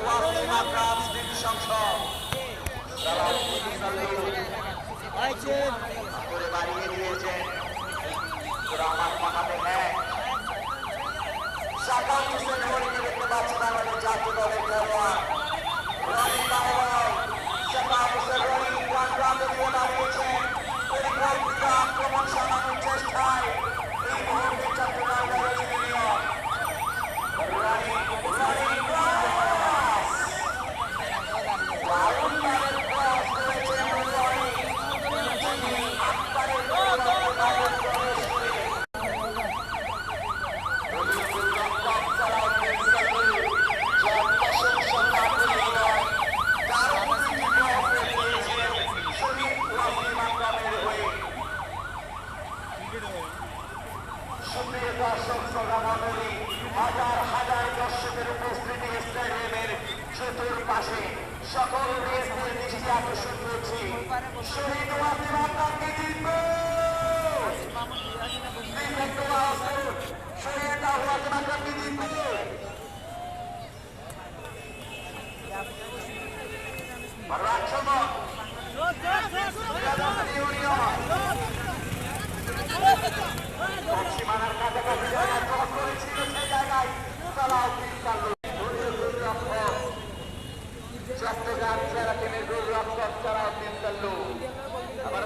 ওয়াসিম আকরাম স্মৃতি সংসদ তারা করে বাড়িয়ে দিয়েছেন। আমার মাথাতে হ্যাঁ সাকাল হোসেন হরিকে দেখতে পাচ্ছি বাংলাদেশ জাতীয় দলের খেলোয়াড় রনি বাংলায় সাকাল হোসেন হরি প্রাণে দিয়ে দাঁড়িয়েছেন। পরিকল্পিত আক্রমণ সামানোর চেষ্টায় এই মুহূর্তে চট্টগ্রাম রয়্যালস ইউনিয়ন রনি হাজার হাজার দর্শকের উপস্থিতি স্টেডিয়ামের চতুর্পাশে সকল দেশের দৃষ্টি আকর্ষণ করছি। শহীদ ওয়াসিম আকরামকে জিতবে শহীদ ওয়াসিম আকরামকে জিতবে সীমানার কাছাকাছি জায়গায় ক্রস করেছিল সেই জায়গায় চট্টগ্রাম জেলা টিমের গোলরক্ষক সালাউদ্দিন কাল্লু। আবার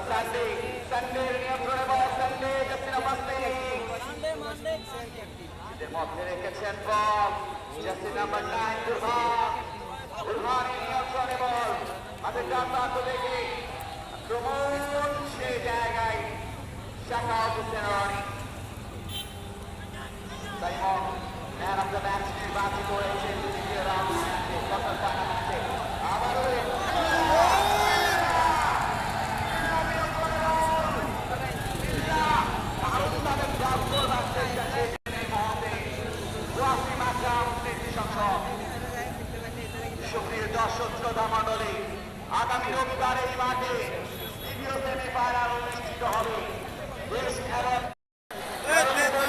সানডের নিয়ন্ত্রণে বল সানডে মধ্যে রেখেছেন বল জার্সি নাম্বার 9 বুরহানের নিয়ন্ত্রণে বল হাতের ডান প্রান্ত থেকে আক্রমণ সেই জায়গায় সাকাল হোসেন রনি সাইমন ম্যান অফ দ্য ম্যাচ নির্বাচিত হয়েছে দ্বিতীয় রাউন্ডে কোয়ার্টার ফাইনাল ম্যাচে। আবারও সুপ্রিয় দর্শক শ্রোতা মণ্ডলী, আগামী রবিবার এই মাঠে দ্বিতীয় সেমিফাইনাল অনুষ্ঠিত হবে। দেশ এবং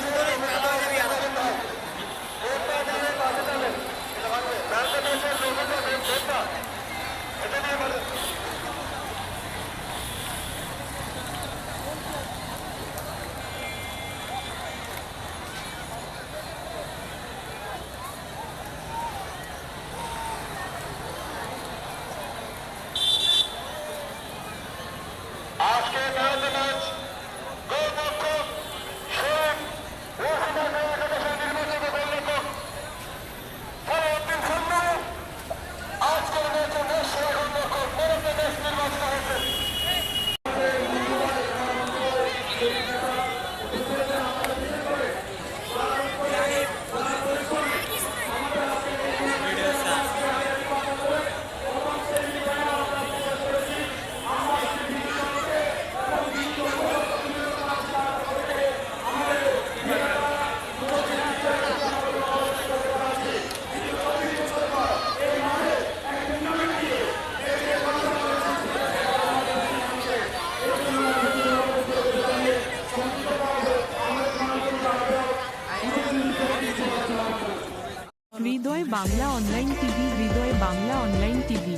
হৃদয় বাংলা অনলাইন টিভি, হৃদয় বাংলা অনলাইন টিভি,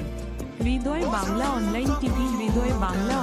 হৃদয় বাংলা অনলাইন টিভি, হৃদয় বাংলা